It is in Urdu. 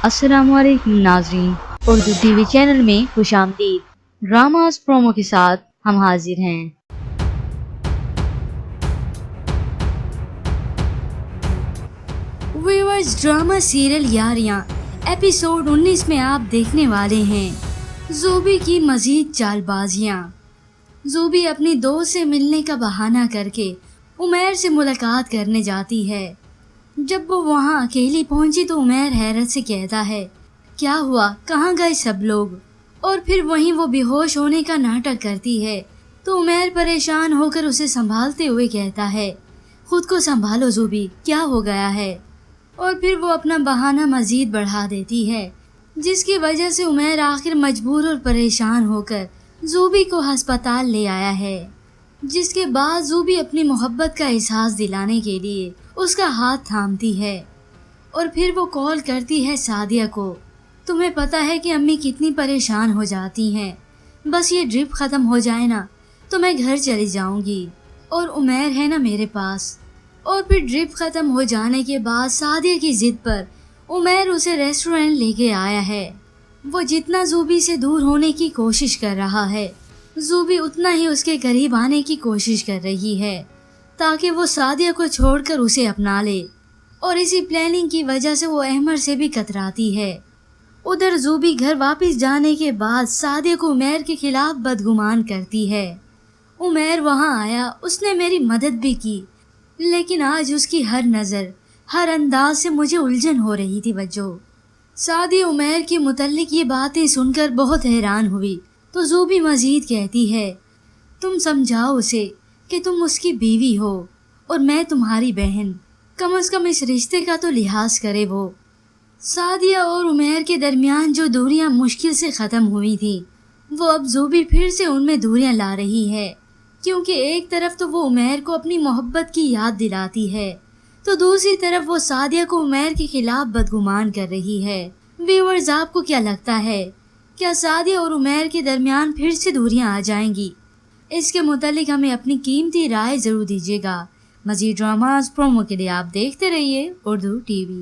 السلام علیکم ناظرین، اردو ٹی وی چینل میں خوش آمدید۔ ڈراماز پرومو کے ساتھ ہم حاضر ہیں۔ ویورز، ڈرامہ سیریل یاریاں ایپیسوڈ 19 میں آپ دیکھنے والے ہیں زوبی کی مزید چال بازیاں۔ زوبی اپنی دوست سے ملنے کا بہانہ کر کے عمیر سے ملاقات کرنے جاتی ہے۔ جب وہ وہاں اکیلی پہنچی تو عمیر حیرت سے کہتا ہے، کیا ہوا، کہاں گئے سب لوگ؟ اور پھر وہیں وہ بے ہوش ہونے کا ناٹک کرتی ہے تو عمیر پریشان ہو کر اسے سنبھالتے ہوئے کہتا ہے، خود کو سنبھالو زوبی، کیا ہو گیا ہے؟ اور پھر وہ اپنا بہانہ مزید بڑھا دیتی ہے، جس کی وجہ سے عمیر آخر مجبور اور پریشان ہو کر زوبی کو ہسپتال لے آیا ہے، جس کے بعد زوبی اپنی محبت کا احساس دلانے کے لیے اس کا ہاتھ تھامتی ہے اور پھر وہ کال کرتی ہے سعدیہ کو۔ تمہیں پتہ ہے کہ امی کتنی پریشان ہو جاتی ہیں، بس یہ ڈرپ ختم ہو جائے نا تو میں گھر چلی جاؤں گی اور عمیر ہے نا میرے پاس۔ اور پھر ڈرپ ختم ہو جانے کے بعد سعدیہ کی ضد پر عمیر اسے ریسٹورنٹ لے کے آیا ہے۔ وہ جتنا زوبی سے دور ہونے کی کوشش کر رہا ہے، زوبی اتنا ہی اس کے قریب آنے کی کوشش کر رہی ہے تاکہ وہ سعدیہ کو چھوڑ کر اسے اپنا لے، اور اسی پلاننگ کی وجہ سے وہ احمر سے بھی کتراتی ہے۔ ادھر زوبی گھر واپس جانے کے بعد سعدیہ کو عمیر کے خلاف بدگمان کرتی ہے۔ عمیر وہاں آیا، اس نے میری مدد بھی کی، لیکن آج اس کی ہر نظر، ہر انداز سے مجھے الجھن ہو رہی تھی وجہ۔ سعدیہ عمیر کے متعلق یہ باتیں سن کر بہت حیران ہوئی تو زوبی مزید کہتی ہے، تم سمجھاؤ اسے کہ تم اس کی بیوی ہو اور میں تمہاری بہن، کم از کم اس رشتے کا تو لحاظ کرے وہ۔ سعدیہ اور عمیر کے درمیان جو دوریاں مشکل سے ختم ہوئی تھیں، وہ اب زوبی پھر سے ان میں دوریاں لا رہی ہے، کیونکہ ایک طرف تو وہ عمیر کو اپنی محبت کی یاد دلاتی ہے تو دوسری طرف وہ سعدیہ کو عمیر کے خلاف بدگمان کر رہی ہے۔ ویورز، آپ کو کیا لگتا ہے، کیا سعدیہ اور عمیر کے درمیان پھر سے دوریاں آ جائیں گی؟ اس کے متعلق ہمیں اپنی قیمتی رائے ضرور دیجیے گا۔ مزید ڈراماز پرومو کے لیے آپ دیکھتے رہیے اردو ٹی وی۔